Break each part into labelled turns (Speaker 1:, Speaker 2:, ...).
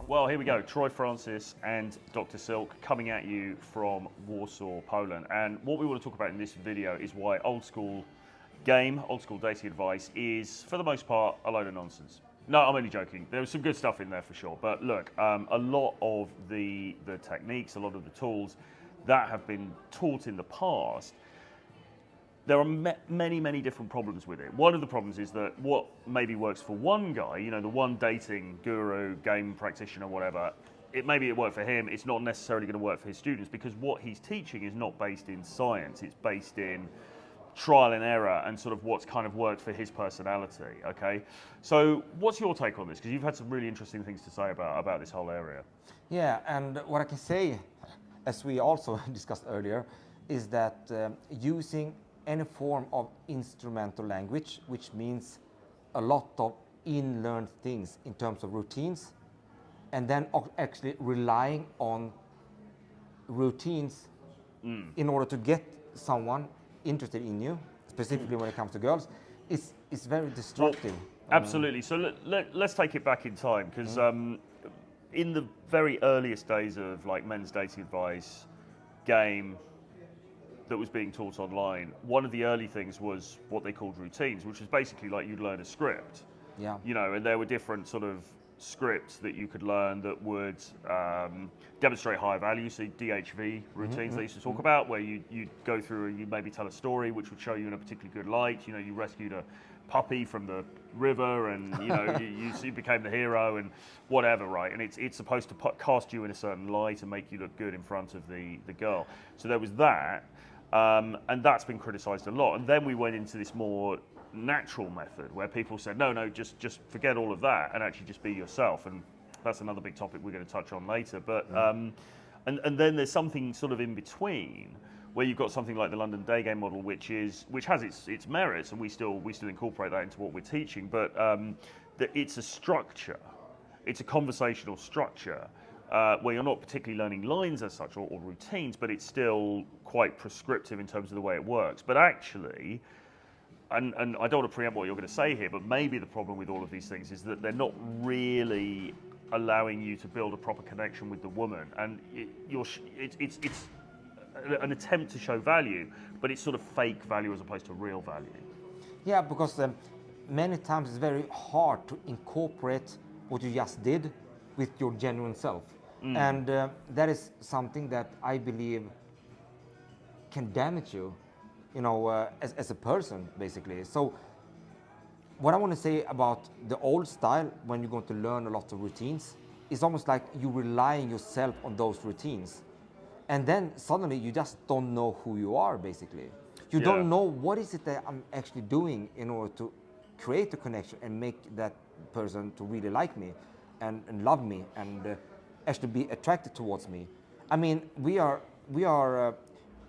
Speaker 1: Well, here we go. Troy Francis and Dr. Silk coming at you from Warsaw, Poland. And what we want to talk about in this video is why old school dating advice is, for the most part, a load of nonsense. No, I'm only joking. There was some good stuff in there for sure. But look, a lot of the techniques, a lot of the tools that have been taught in the past, there are many different problems with it. One of the problems is that what maybe works for one guy, you know, the one dating guru, game practitioner, whatever, maybe it worked for him, it's not necessarily going to work for his students because what he's teaching is not based in science, it's based in trial and error and sort of what's kind of worked for his personality, okay? So what's your take on this? Because you've had some really interesting things to say about this whole area.
Speaker 2: Yeah, and what I can say, as we also discussed earlier, is that using any form of instrumental language, which means a lot of in-learned things in terms of routines, and then actually relying on routines in order to get someone interested in you, specifically when it comes to girls, is very destructive.
Speaker 1: Well, absolutely. So let's take it back in time, because in the very earliest days of like men's dating advice, game, that was being taught online, one of the early things was what they called routines, which was basically like you'd learn a script.
Speaker 2: Yeah.
Speaker 1: You know, and there were different sort of scripts that you could learn that would demonstrate higher value. So DHV routines they used to talk about, where you'd go through and you maybe tell a story which would show you in a particularly good light. You know, you rescued a puppy from the river, and you know you became the hero and whatever, right? And it's supposed to cast you in a certain light and make you look good in front of the girl. So there was that. And that's been criticised a lot. And then we went into this more natural method where people said, no, just forget all of that and actually just be yourself. And that's another big topic we're going to touch on later. But and then there's something sort of in between where you've got something like the London day game model, which has its merits, and we still incorporate that into what we're teaching. But it's a structure, it's a conversational structure. Where you're not particularly learning lines as such or routines, but it's still quite prescriptive in terms of the way it works. But actually, and I don't want to preempt what you're going to say here, but maybe the problem with all of these things is that they're not really allowing you to build a proper connection with the woman. And it's an attempt to show value, but it's sort of fake value as opposed to real value.
Speaker 2: Yeah, because many times it's very hard to incorporate what you just did with your genuine self. And that is something that I believe can damage you, you know, as a person, basically. So what I want to say about the old style, when you're going to learn a lot of routines, is almost like you relying yourself on those routines. And then suddenly you just don't know who you are, basically. You don't know what is it that I'm actually doing in order to create a connection and make that person to really like me and love me and actually be attracted towards me. I mean, we are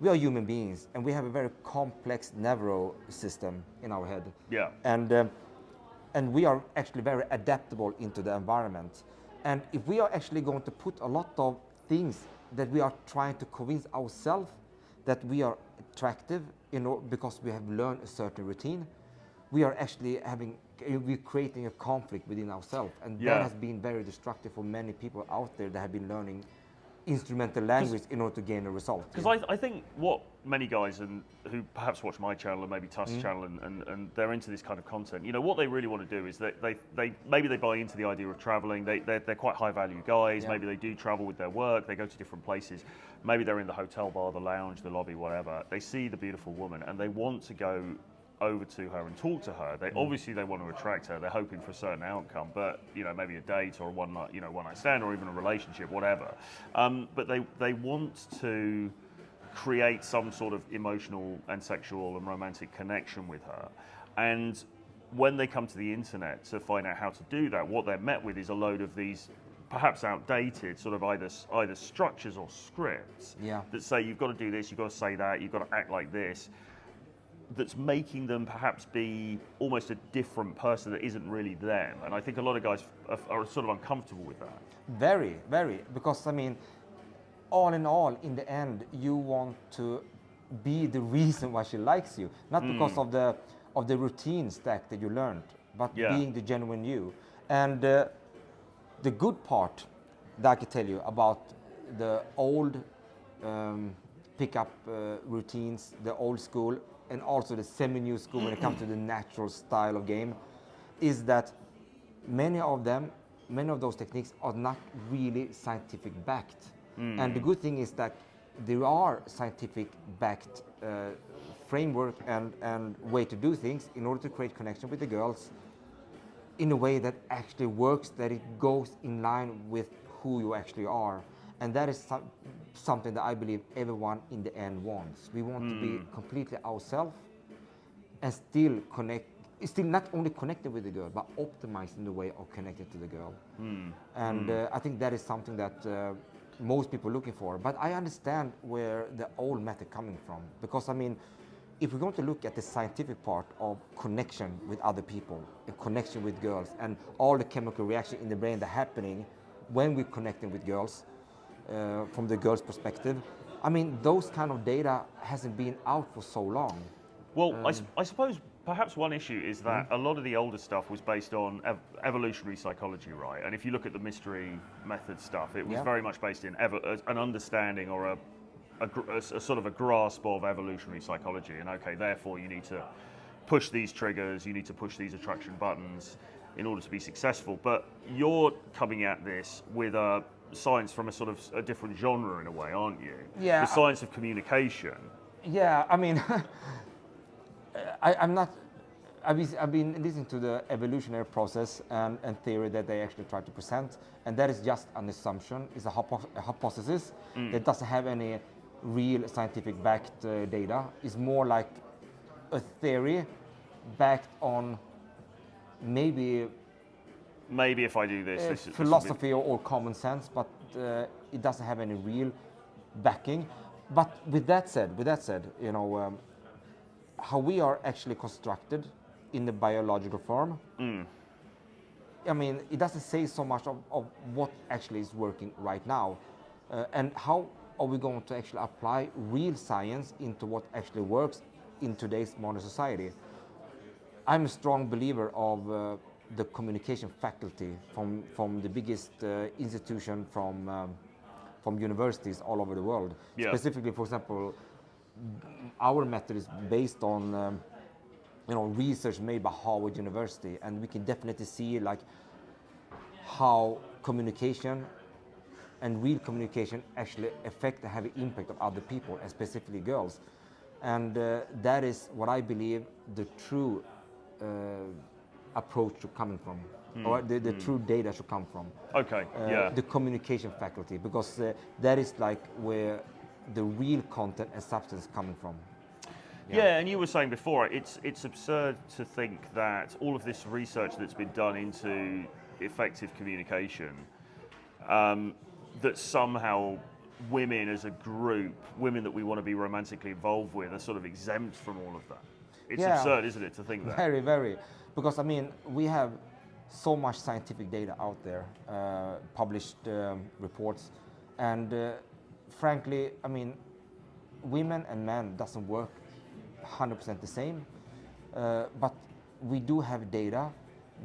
Speaker 2: human beings, and we have a very complex nervous system in our head.
Speaker 1: Yeah.
Speaker 2: And we are actually very adaptable into the environment. And if we are actually going to put a lot of things that we are trying to convince ourselves that we are attractive, you know, because we have learned a certain routine, we are actually we're creating a conflict within ourselves, and that has been very destructive for many people out there that have been learning instrumental language in order to gain a result.
Speaker 1: Because I think what many guys who perhaps watch my channel and maybe Tusk's channel and they're into this kind of content, you know, what they really want to do is that maybe they buy into the idea of traveling. They're quite high value guys. Yeah. Maybe they do travel with their work. They go to different places. Maybe they're in the hotel bar, the lounge, the lobby, whatever. They see the beautiful woman and they want to go over to her and talk to her. Obviously they want to attract her. They're hoping for a certain outcome, but you know, maybe a date or a one night stand or even a relationship, whatever. But they want to create some sort of emotional and sexual and romantic connection with her. And when they come to the internet to find out how to do that, what they're met with is a load of these perhaps outdated sort of either structures or scripts that say you've got to do this, you've got to say that, you've got to act like this. That's making them perhaps be almost a different person that isn't really them. And I think a lot of guys are sort of uncomfortable with that.
Speaker 2: Very, very. Because, I mean, all in all, in the end, you want to be the reason why she likes you. Not because of the routine stack that you learned, but being the genuine you. And the good part that I can tell you about the old pickup routines, the old school, and also the semi-new school when it comes to the natural style of game, is that many of those techniques are not really scientific backed. And the good thing is that there are scientific backed framework and way to do things in order to create connection with the girls in a way that actually works, that it goes in line with who you actually are. And that is something that I believe everyone in the end wants. We want to be completely ourselves and still not only connected with the girl, but optimizing the way of connecting to the girl. And I think that is something that most people are looking for. But I understand where the old method coming from, because I mean, if we're going to look at the scientific part of connection with other people, and connection with girls, and all the chemical reaction in the brain that are happening when we're connecting with girls, from the girl's perspective, I mean, those kind of data hasn't been out for so long.
Speaker 1: Well, I suppose perhaps one issue is that a lot of the older stuff was based on evolutionary psychology, right? And if you look at the mystery method stuff, it was very much based in an understanding or a sort of a grasp of evolutionary psychology. And okay, therefore you need to push these triggers, you need to push these attraction buttons in order to be successful. But you're coming at this with a science from a sort of a different genre in a way, aren't you?
Speaker 2: Yeah.
Speaker 1: The science of communication.
Speaker 2: Yeah, I mean, I'm not. I've been listening to the evolutionary process and theory that they actually try to present, and that is just an assumption. It's a hypothesis that doesn't have any real scientific backed data. It's more like a theory backed on maybe
Speaker 1: if I do this
Speaker 2: philosophy or common sense, but it doesn't have any real backing. But with that said, you know, how we are actually constructed in the biological form, I mean, it doesn't say so much of what actually is working right now, and how are we going to actually apply real science into what actually works in today's modern society. I'm a strong believer of the communication faculty from the biggest institution from universities all over the world.
Speaker 1: Yeah.
Speaker 2: Specifically, for example, our method is based on research made by Harvard University, and we can definitely see like how communication and real communication actually affect and have an impact on other people, and specifically girls. And that is what I believe the true approach should come from, or the true data should come from.
Speaker 1: Okay, yeah.
Speaker 2: The communication faculty, because that is like where the real content and substance coming from.
Speaker 1: Yeah, and you were saying before, it's absurd to think that all of this research that's been done into effective communication, that somehow women as a group, women that we want to be romantically involved with, are sort of exempt from all of that. It's absurd, isn't it, to think that?
Speaker 2: Very, very. Because, I mean, we have so much scientific data out there, published reports, and frankly, I mean, women and men doesn't work 100% the same, but we do have data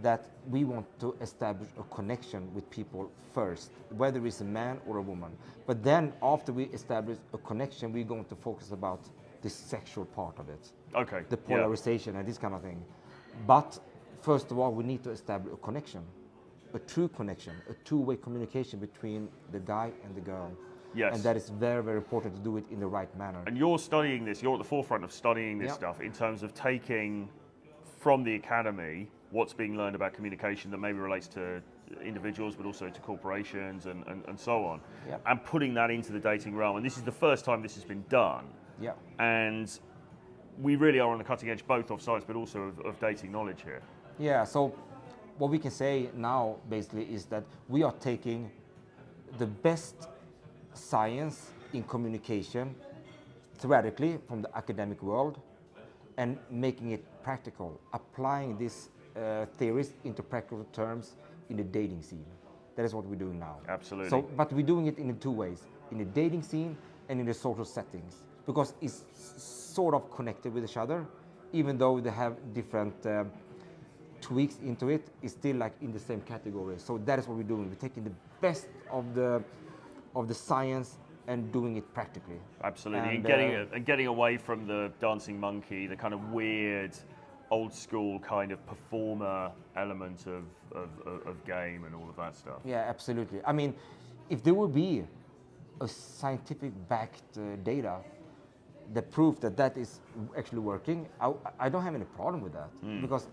Speaker 2: that we want to establish a connection with people first, whether it's a man or a woman. But then after we establish a connection, we're going to focus about the sexual part of it.
Speaker 1: Okay.
Speaker 2: The polarization and this kind of thing. But first of all, we need to establish a connection, a true connection, a two-way communication between the guy and the girl.
Speaker 1: Yes.
Speaker 2: And that is very, very important to do it in the right manner.
Speaker 1: And you're studying this, you're at the forefront of studying this stuff in terms of taking from the academy what's being learned about communication that maybe relates to individuals but also to corporations and so on, and putting that into the dating realm. And this is the first time this has been done.
Speaker 2: Yeah.
Speaker 1: And we really are on the cutting edge both of science but also of dating knowledge here.
Speaker 2: Yeah, so what we can say now basically is that we are taking the best science in communication theoretically from the academic world and making it practical, applying these theories into practical terms in the dating scene. That is what we're doing now.
Speaker 1: Absolutely.
Speaker 2: So, but we're doing it in two ways, in the dating scene and in the social settings, because it's sort of connected with each other, even though they have different tweaks into it is still like in the same category. So that is what we're doing. We're taking the best of the science and doing it practically.
Speaker 1: Absolutely,
Speaker 2: And,
Speaker 1: and getting away from the dancing monkey, the kind of weird, old school kind of performer element of game and all of that stuff.
Speaker 2: Yeah, absolutely. I mean, if there would be a scientific backed data, the proof that that is actually working, I don't have any problem with that because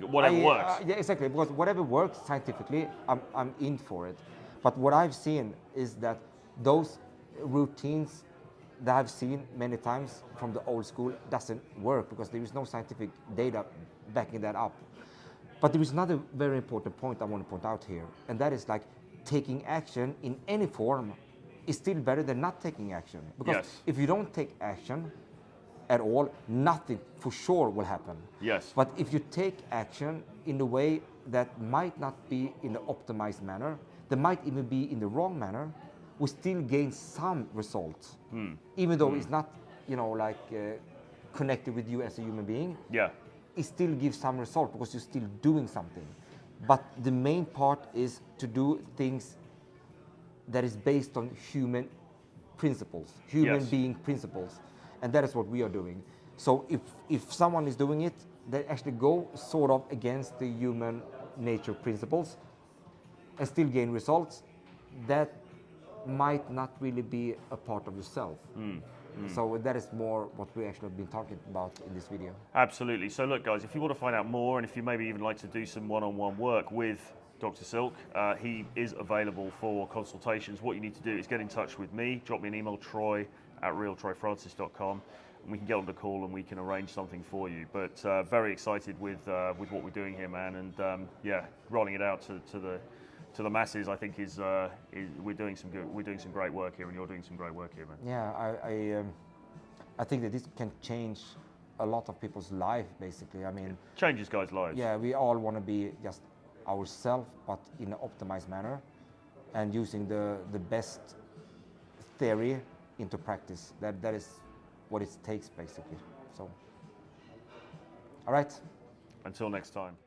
Speaker 1: Whatever works.
Speaker 2: Yeah, exactly. Because whatever works scientifically, I'm in for it. But what I've seen is that those routines that I've seen many times from the old school doesn't work because there is no scientific data backing that up. But there is another very important point I want to point out here, and that is like taking action in any form is still better than not taking action. Because
Speaker 1: Yes.
Speaker 2: if you don't take action at all, nothing for sure will happen.
Speaker 1: Yes.
Speaker 2: But if you take action in a way that might not be in the optimized manner, that might even be in the wrong manner, we still gain some results, even though it's not, connected with you as a human being.
Speaker 1: Yeah.
Speaker 2: It still gives some result because you're still doing something. But the main part is to do things that is based on human principles, human
Speaker 1: Yes.
Speaker 2: being principles, and that is what we are doing. So if someone is doing it, they actually go sort of against the human nature principles and still gain results, that might not really be a part of yourself. So that is more what we actually have been talking about in this video.
Speaker 1: Absolutely. So look, guys, if you want to find out more, and if you maybe even like to do some one-on-one work with Dr. Silk, he is available for consultations. What you need to do is get in touch with me, drop me an email, troy@realtroyfrancis.com, and we can get on the call and we can arrange something for you. But very excited with what we're doing here, man, and rolling it out to the masses. I think is we're doing some great work here, and you're doing some great work here, man.
Speaker 2: Yeah, I think that this can change a lot of people's life, basically. I mean,
Speaker 1: Changes guys' lives.
Speaker 2: yeah, we all want to be just ourselves, but in an optimized manner, and using the best theory into practice. That is what it takes, basically. So, all right.
Speaker 1: Until next time.